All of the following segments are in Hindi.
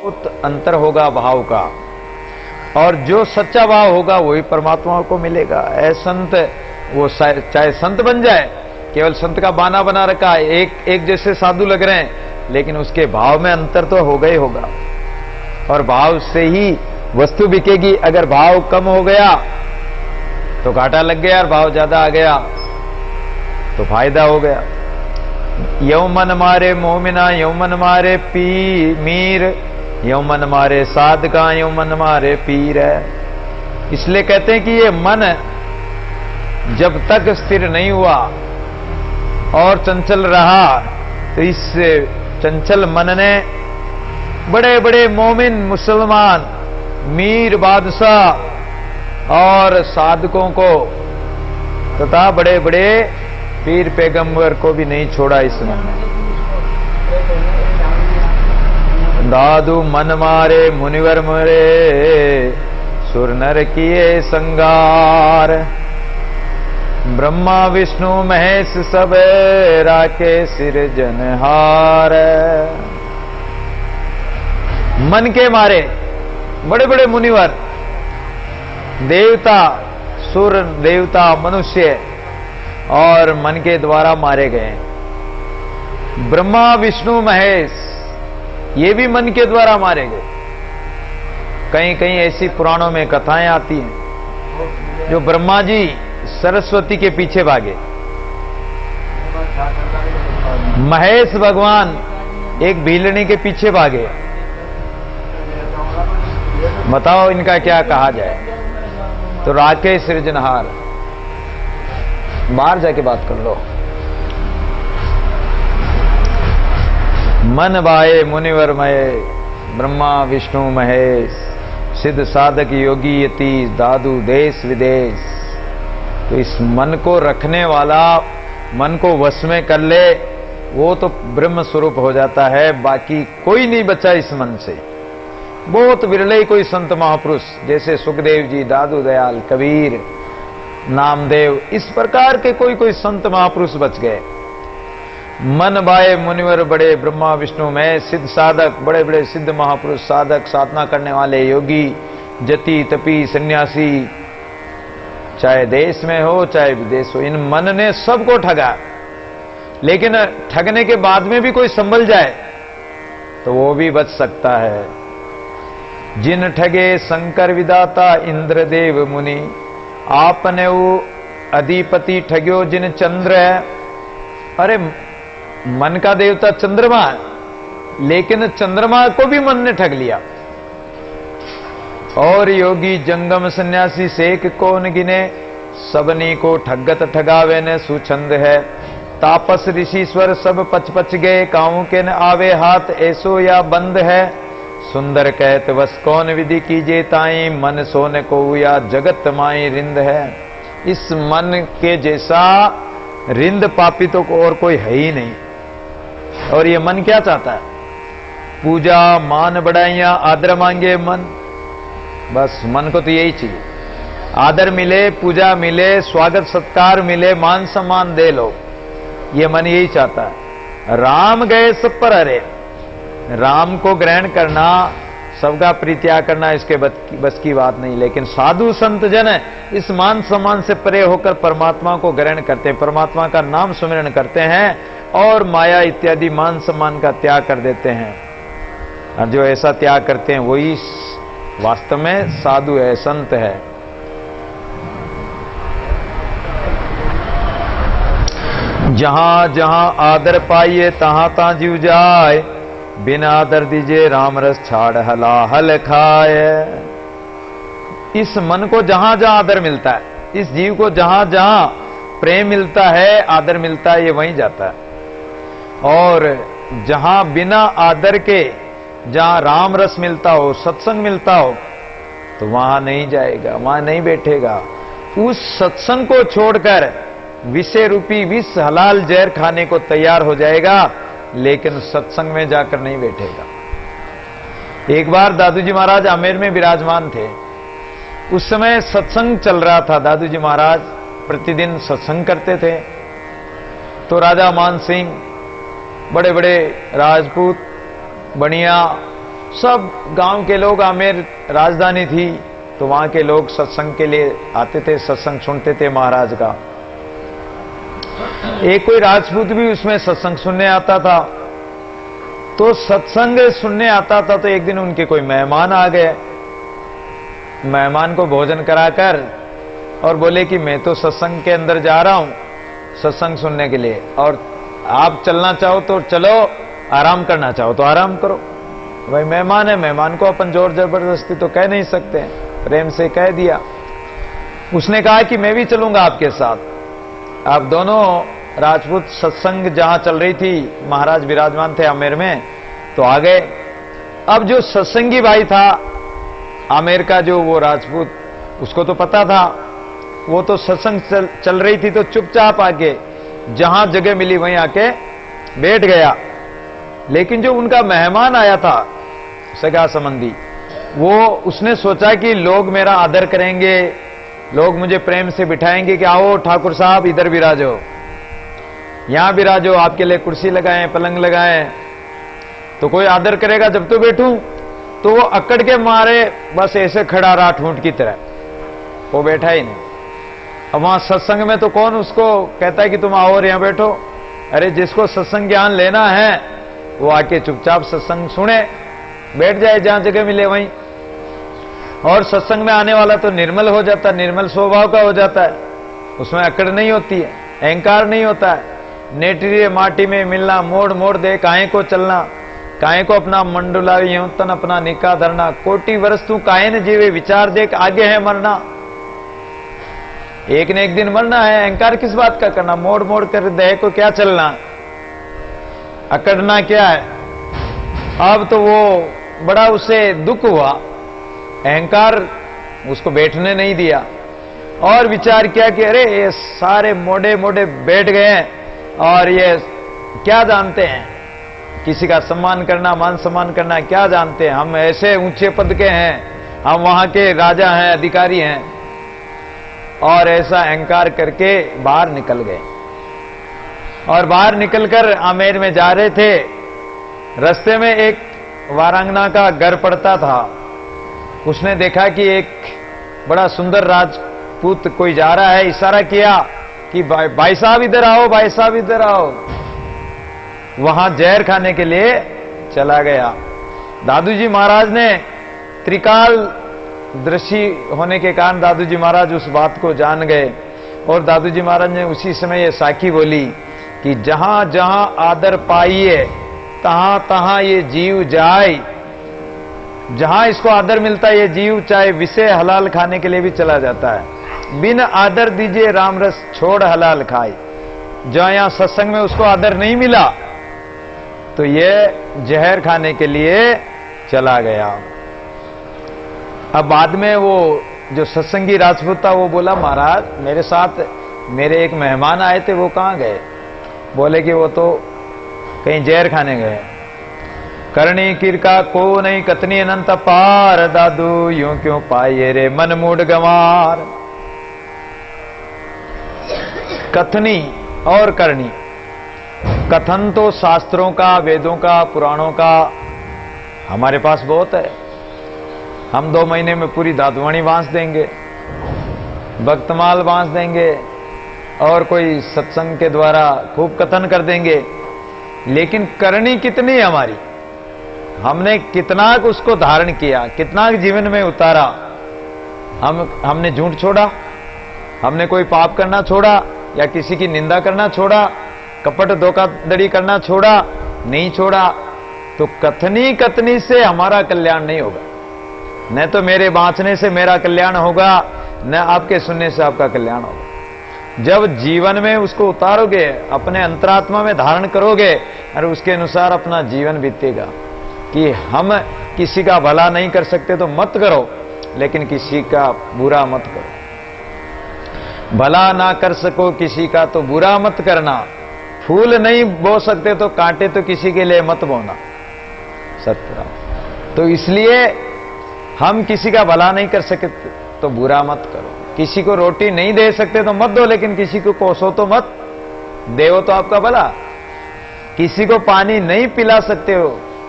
बहुत अंतर होगा भाव का, और जो सच्चा भाव होगा वही परमात्मा को मिलेगा। संत वो चाहे संत बन जाए, केवल संत का बाना बना रखा है, एक जैसे साधु लग रहे हैं, लेकिन उसके भाव में अंतर तो होगा ही होगा, और भाव से ही वस्तु बिकेगी। अगर भाव कम हो गया तो घाटा लग गया, और भाव ज्यादा आ गया तो फायदा हो गया। यौमन मारे मोमिना, यौमन मारे मीर, यौमन मारे साधका, यौमन मारे पीर है। इसलिए कहते हैं कि ये मन जब तक स्थिर नहीं हुआ और चंचल रहा, तो इस चंचल मन ने बड़े बड़े मोमिन, मुसलमान, मीर, बादशाह और साधकों को तथा बड़े बड़े पीर पैगंबर को भी नहीं छोड़ा इस मन ने। दादू मन मारे मुनिवर मरे, सुर नर किए संगार, ब्रह्मा विष्णु महेश सब राखे सिरजनहार। मन के मारे बड़े बड़े मुनिवर, देवता, सुर देवता, मनुष्य और मन के द्वारा मारे गए। ब्रह्मा विष्णु महेश ये भी मन के द्वारा मारे गए। कहीं कहीं ऐसी पुराणों में कथाएं आती हैं, जो ब्रह्मा जी सरस्वती के पीछे भागे, महेश भगवान एक भीलनी के पीछे भागे। बताओ इनका क्या कहा जाए? तो राके सृजनहार। बाहर जाके बात कर लो। मन बाए मुनिवर मये, ब्रह्मा विष्णु महेश, सिद्ध साधक योगी यति, दादू देश विदेश। तो इस मन को रखने वाला, मन को वश में कर ले, वो तो ब्रह्म स्वरूप हो जाता है। बाकी कोई नहीं बचा इस मन से। बहुत विरले कोई संत महापुरुष, जैसे सुखदेव जी, दादू दयाल, कबीर, नामदेव, इस प्रकार के कोई संत महापुरुष बच गए। मन बाए मुनिवर बड़े, ब्रह्मा विष्णु में सिद्ध साधक, बड़े बड़े सिद्ध महापुरुष, साधक, साधना करने वाले, योगी, जति, तपी, सन्यासी, चाहे देश में हो चाहे विदेश हो, इन मन ने सबको ठगा। लेकिन ठगने के बाद में भी कोई संभल जाए तो वो भी बच सकता है। जिन ठगे शंकर विदाता, इंद्रदेव मुनि, आपने वो अधिपति ठग्यो जिन चंद्र है। अरे मन का देवता चंद्रमा है, लेकिन चंद्रमा को भी मन ने ठग लिया। और योगी जंगम सन्यासी सेक कौन गिने, सबनी को ठगत ठगावे ने सुछंद है। तापस ऋषिश्वर सब पच पच गए, काऊ के न आवे हाथ, ऐसो या बंद है। सुंदर कहत बस कौन विधि कीजे ताई, मन सोने को या जगत माई रिंद है। इस मन के जैसा रिंद पापी तो और कोई है ही नहीं। और ये मन क्या चाहता है? पूजा, मान बढ़ाइयां, आदर मांगे मन। बस मन को तो यही चाहिए, आदर मिले, पूजा मिले, स्वागत सत्कार मिले, मान सम्मान दे लो। ये मन यही चाहता है। राम गए सब पर हरे, राम को ग्रहण करना, सबका परित्याग करना इसके बस की बात नहीं। लेकिन साधु संत जन इस मान सम्मान से परे होकर परमात्मा को ग्रहण करते हैं, परमात्मा का नाम सुमिरन करते हैं और माया इत्यादि मान सम्मान का त्याग कर देते हैं। और जो ऐसा त्याग करते हैं वही वास्तव में साधु है, संत है। जहां जहां आदर पाइए तहां तहां जीव जाए, बिना आदर दीजिए राम रस छाड़ हला हल खाए। इस मन को जहां जहां आदर मिलता है, इस जीव को जहां जहां प्रेम मिलता है, आदर मिलता है, ये वहीं जाता है। और जहां बिना आदर के, जहां राम रस मिलता हो, सत्संग मिलता हो, तो वहां नहीं जाएगा, वहां नहीं बैठेगा। उस सत्संग को छोड़कर विषय रूपी विष, हलाल जहर खाने को तैयार हो जाएगा, लेकिन सत्संग में जाकर नहीं बैठेगा। एक बार दादू जी महाराज आमेर में विराजमान थे। उस समय सत्संग चल रहा था। दादू जी महाराज प्रतिदिन सत्संग करते थे। तो राजा मान सिंह, बड़े बड़े राजपूत, बनिया, सब गांव के लोग, आमेर राजधानी थी तो वहां के लोग सत्संग के लिए आते थे, सत्संग सुनते थे महाराज का। एक कोई राजपूत भी उसमें सत्संग सुनने आता था। तो सत्संग सुनने आता था तो एक दिन उनके कोई मेहमान आ गए। मेहमान को भोजन कराकर और बोले कि मैं तो सत्संग के अंदर जा रहा हूं सत्संग सुनने के लिए, और आप चलना चाहो तो चलो, आराम करना चाहो तो आराम करो। भाई मेहमान है, मेहमान को अपन जोर जबरदस्ती तो कह नहीं सकते, प्रेम से कह दिया। उसने कहा कि मैं भी चलूंगा आपके साथ। आप दोनों राजपूत सत्संग जहां चल रही थी, महाराज विराजमान थे आमेर में, तो आ गए। अब जो सत्संगी भाई था आमेर का, जो वो राजपूत, उसको तो पता था, वो तो सत्संग चल रही थी तो चुपचाप आके जहां जगह मिली वहीं आके बैठ गया। लेकिन जो उनका मेहमान आया था सगा संबंधी, वो उसने सोचा कि लोग मेरा आदर करेंगे, लोग मुझे प्रेम से बिठाएंगे कि आओ ठाकुर साहब इधर विराजो, यहां विराजो, आपके लिए कुर्सी लगाएं, पलंग लगाएं, तो कोई आदर करेगा जब तो बैठूं। तो वो अकड़ के मारे बस ऐसे खड़ा रहा ठूंठ की तरह, वो बैठा ही नहीं। अब वहां सत्संग में तो कौन उसको कहता है कि तुम आओ और यहां बैठो। अरे जिसको सत्संग ज्ञान लेना है वो आके चुपचाप सत्संग सुने, बैठ जाए जहां जगह मिले वहीं। और सत्संग में आने वाला तो निर्मल हो जाता है, निर्मल स्वभाव का हो जाता है, उसमें अकड़ नहीं होती है, अहंकार नहीं होता है। नेटरी माटी में मिलना, मोड़ मोड़ दे काहे को चलना, काहे को अपना मंडुला यूं तन अपना निका धरना, कोटि वर्ष तू काहे न जीवे, विचार देख आगे है मरना। एक न एक दिन मरना है, अहंकार किस बात का करना, मोड़ मोड़ कर देह को क्या चलना, अकड़ना क्या है। अब तो वो बड़ा उसे दुख हुआ, अहंकार उसको बैठने नहीं दिया और विचार किया कि अरे ये सारे मोड़े मोड़े बैठ गए हैं और ये क्या जानते हैं, किसी का सम्मान करना, मान सम्मान करना क्या जानते हैं, हम ऐसे ऊंचे पद के हैं, हम वहां के राजा हैं, अधिकारी हैं। और ऐसा अहंकार करके बाहर निकल गए। और बाहर निकलकर आमेर में जा रहे थे, रास्ते में एक वारांगना का घर पड़ता था। उसने देखा कि एक बड़ा सुंदर राजपूत कोई जा रहा है, इशारा किया कि भाई साहब इधर आओ, भाई साहब इधर आओ। वहां जहर खाने के लिए चला गया। दादूजी महाराज ने त्रिकाल दृष्टि होने के कारण दादूजी महाराज उस बात को जान गए और दादूजी महाराज ने उसी समय ये साखी बोली कि जहां जहां आदर पाइए तहां तहां ये जीव जाए। जहां इसको आदर मिलता है ये जीव चाहे विषय हलाल खाने के लिए भी चला जाता है। बिन आदर दीजिए राम रस छोड़ हलाल खाए। जहां यहां सत्संग में उसको आदर नहीं मिला तो ये जहर खाने के लिए चला गया। अब बाद में वो जो सत्संगी राजपूत था वो बोला, महाराज मेरे साथ मेरे एक मेहमान आए थे, वो कहां गए? बोले कि वो तो कहीं जहर खाने गए। करणी किरका को नहीं कतनी अनंत पार, दादू यूं क्यों पाए रे मन मूड गंवार। कथनी और करनी, कथन तो शास्त्रों का, वेदों का, पुराणों का हमारे पास बहुत है। हम 2 महीने में पूरी दादुवाणी बांस देंगे, भक्तमाल बांस देंगे और कोई सत्संग के द्वारा खूब कथन कर देंगे। लेकिन करनी कितनी है हमारी, हमने कितना उसको धारण किया, कितना जीवन में उतारा। हमने झूठ छोड़ा, हमने कोई पाप करना छोड़ा या किसी की निंदा करना छोड़ा, कपट धोखाधड़ी करना छोड़ा, नहीं छोड़ा। तो कथनी कथनी से हमारा कल्याण नहीं होगा। न तो मेरे बांचने से मेरा कल्याण होगा, न आपके सुनने से आपका कल्याण होगा। जब जीवन में उसको उतारोगे, अपने अंतरात्मा में धारण करोगे और उसके अनुसार अपना जीवन बीतेगा। कि हम किसी का भला नहीं कर सकते तो मत करो, लेकिन किसी का बुरा मत करो। भला ना कर सको किसी का तो बुरा मत करना। फूल नहीं बो सकते तो कांटे तो किसी के लिए मत बोना। सत्यराम। तो इसलिए हम किसी का भला नहीं कर सकते तो बुरा मत करो। किसी को रोटी नहीं दे सकते तो मत दो, लेकिन किसी को कोसो तो मत देवो तो आपका भला। किसी को पानी नहीं पिला सकते हो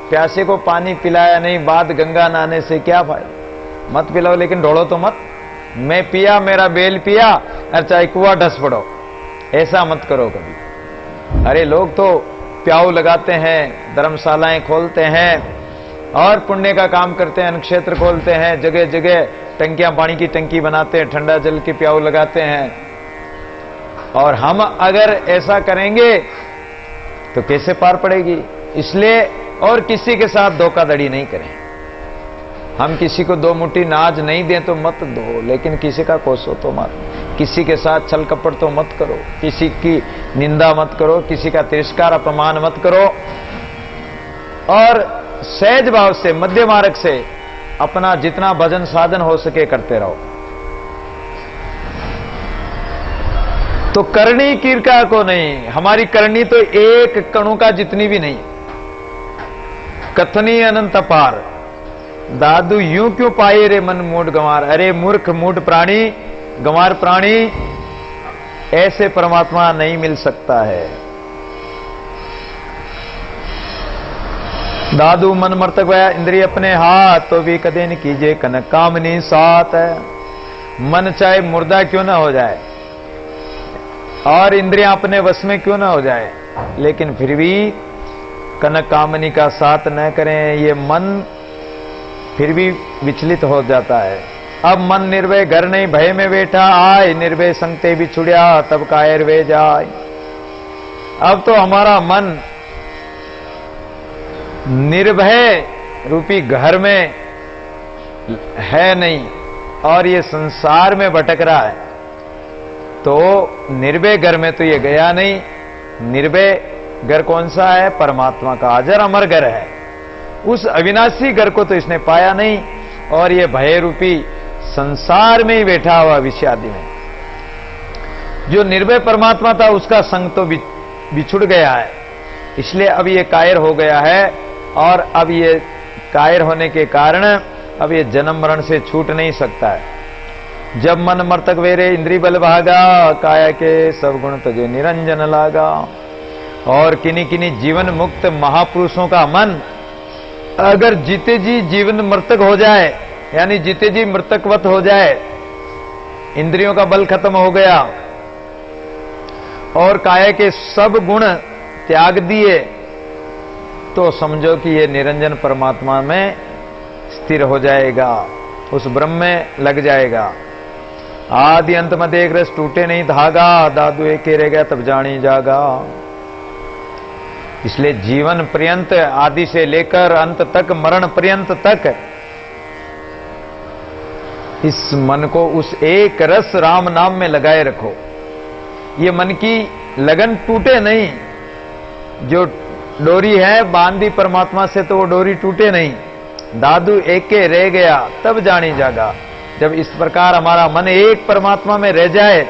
प्यासे को पानी पिलाया नहीं, बाद गंगा नहाने से क्या फायदा। मत पिलाओ लेकिन ढोड़ो तो मत। मैं पिया, मेरा बेल पिया, और चाहे कुआ ढस पड़ो, ऐसा मत करो कभी। अरे लोग तो प्याऊ लगाते हैं, धर्मशालाएं खोलते हैं और पुण्य का काम करते हैं, क्षेत्र खोलते हैं, जगह जगह टंकियां, पानी की टंकी बनाते हैं, ठंडा जल के प्याऊ लगाते हैं। और हम अगर ऐसा करेंगे तो कैसे पार पड़ेगी। इसलिए और किसी के साथ धोखाधड़ी नहीं करें। हम किसी को दो मुट्ठी नाज नहीं दें तो मत दो, लेकिन किसी का कोसो तो मत। किसी के साथ छल कपट तो मत करो, किसी की निंदा मत करो, किसी का तिरस्कार अपमान मत करो। और सहज भाव से, मध्य मार्ग से अपना जितना भजन साधन हो सके करते रहो। तो करनी कीर्का को नहीं, हमारी करनी तो एक कणु का जितनी भी नहीं। कथनी अनंत पार, दादू यूं क्यों पाए रे मन मूड गंवार। अरे मूर्ख मूड प्राणी, गंवार प्राणी, ऐसे परमात्मा नहीं मिल सकता है। दादू मन मर्तक वया इंद्रिय अपने हाथ, तो भी कदे न कीजिए कनक कामनी साथ। मन चाहे मुर्दा क्यों ना हो जाए और इंद्रियां अपने वश में क्यों ना हो जाए, लेकिन फिर भी कनक कामनी का साथ न करें। ये मन फिर भी विचलित हो जाता है। अब मन निर्भय घर नहीं भय में बैठा आए, निर्भय संगते भी छुड़िया तब कायर वे जाए। अब तो हमारा मन निर्भय रूपी घर में है नहीं और ये संसार में भटक रहा है। तो निर्भय घर में तो ये गया नहीं। निर्भय घर कौन सा है? परमात्मा का अजर अमर घर है। उस अविनाशी घर को तो इसने पाया नहीं और ये भय रूपी संसार में ही बैठा हुआ विषयादि में। जो निर्भय परमात्मा था उसका संग तो बिछुड़ गया है, इसलिए अब ये कायर हो गया है। और अब ये कायर होने के कारण अब ये जन्म मरण से छूट नहीं सकता है। जब मन मर्तक वेरे इंद्री बल भागा, काया के सब गुण तुझे निरंजन लागा। और किन्हीं किन्हीं जीवन मुक्त महापुरुषों का मन अगर जीते जी जीवन मृतक हो जाए, यानी जीते जी मृतकवत हो जाए, इंद्रियों का बल खत्म हो गया और काया के सब गुण त्याग दिए, तो समझो कि ये निरंजन परमात्मा में स्थिर हो जाएगा, उस ब्रह्म में लग जाएगा। आदि अंत में देख रस टूटे नहीं धागा, दादू एक रह गया तब जानी जागा। इसलिए जीवन पर्यंत, आदि से लेकर अंत तक, मरण पर्यंत तक इस मन को उस एक रस राम नाम में लगाए रखो। ये मन की लगन टूटे नहीं। जो डोरी है बांधी परमात्मा से, तो वो डोरी टूटे नहीं। दादू एक के रह गया तब जानी जागा। जब इस प्रकार हमारा मन एक परमात्मा में रह जाए,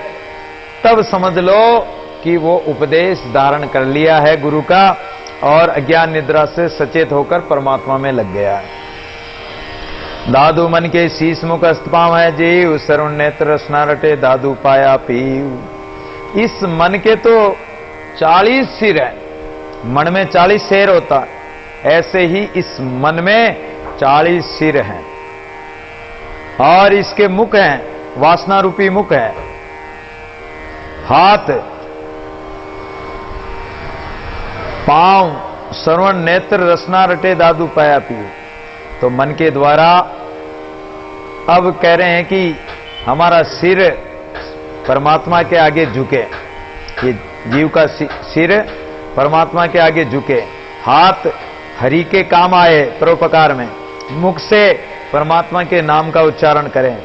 तब समझ लो कि वो उपदेश धारण कर लिया है गुरु का और अज्ञान निद्रा से सचेत होकर परमात्मा में लग गया है। दादू मन के शीश मुख अस्तपाव है जीव, सरुण नेत्र रसना रटे दादू पाया पीव। इस मन के तो 40 सिर है। मन में 40 शेर होता, ऐसे ही इस मन में 40 सिर हैं और इसके मुख हैं, वासना रूपी मुख है। हाथ, पांव, श्रवण, नेत्र, रसना रटे दादू पाया पीऊ। तो मन के द्वारा अब कह रहे हैं कि हमारा सिर परमात्मा के आगे झुके, ये जीव का सिर परमात्मा के आगे झुके। हाथ हरि के काम आए परोपकार में, मुख से परमात्मा के नाम का उच्चारण करें।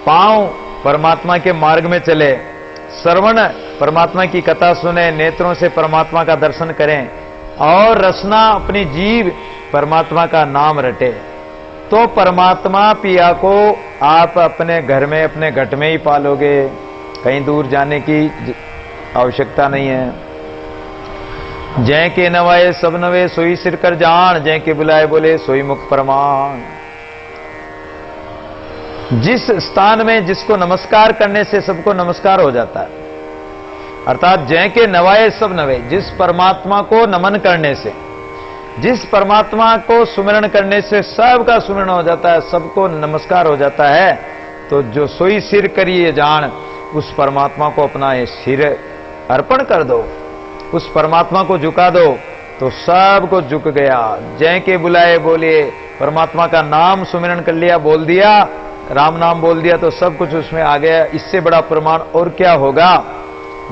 पांव परमात्मा के मार्ग में चले, श्रवण परमात्मा की कथा सुने, नेत्रों से परमात्मा का दर्शन करें और रसना अपनी जीभ परमात्मा का नाम रटे। तो परमात्मा पिया को आप अपने घर में, अपने घट में ही पालोगे, कहीं दूर जाने की आवश्यकता नहीं है। जय के नवाए सब नवे सोई सिर कर जान, जय के बुलाए बोले सोई मुख प्रमाण। जिस स्थान में जिसको नमस्कार करने से सबको नमस्कार हो जाता है, अर्थात जय के नवाए सब नवे, जिस परमात्मा को नमन करने से जिस परमात्मा को सुमिरन करने से सबका सुमिरन हो जाता है, सबको नमस्कार हो जाता है, तो जो सोई सिर करिए जान, उस परमात्मा को अपना ये सिर अर्पण कर दो, उस परमात्मा को झुका दो, तो सब को झुक गया। जय के बुलाए बोलिए, परमात्मा का नाम सुमिरन कर लिया, बोल दिया, राम नाम बोल दिया, तो सब कुछ उसमें आ गया। इससे बड़ा प्रमाण और क्या होगा,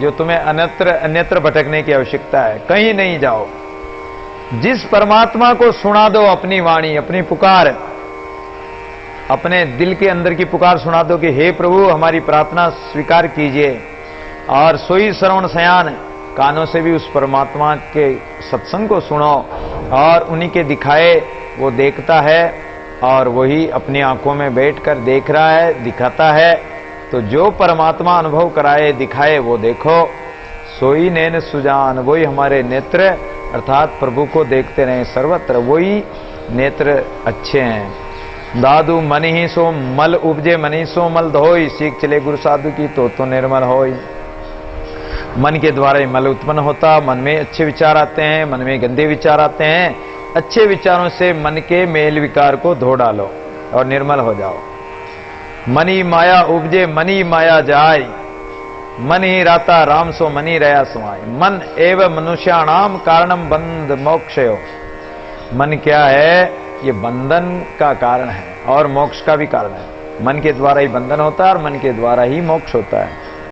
जो तुम्हें अन्यत्र भटकने की आवश्यकता है। कहीं नहीं जाओ, जिस परमात्मा को सुना दो अपनी वाणी, अपनी पुकार, अपने दिल के अंदर की पुकार सुना दो कि हे प्रभु हमारी प्रार्थना स्वीकार कीजिए, और सोई श्रवण सयान, कानों से भी उस परमात्मा के सत्संग को सुनो, और उन्हीं के दिखाए वो देखता है, और वही अपनी आंखों में बैठकर देख रहा है, दिखाता है। तो जो परमात्मा अनुभव कराए दिखाए वो देखो, सोई नैन सुजान, वही हमारे नेत्र अर्थात प्रभु को देखते रहे सर्वत्र, वही नेत्र अच्छे हैं। दादू मन ही सो मल उपजे, मन ही सो मल धोई, सीख चले गुरु साधु की तो निर्मल होई। मन के द्वारा ही मल उत्पन्न होता, मन में अच्छे विचार आते हैं, मन में गंदे विचार आते हैं। अच्छे विचारों से मन के मेल विकार को धो डालो और निर्मल हो जाओ। मनी माया उपजे, मनी माया जाय, मन ही राता राम सो मनी रया समाय। मन एवं मनुष्याणाम कारणम बंध मोक्षयो, मन क्या है, ये बंधन का कारण है और मोक्ष का भी कारण है। मन के द्वारा ही बंधन होता है और मन के द्वारा ही मोक्ष होता है।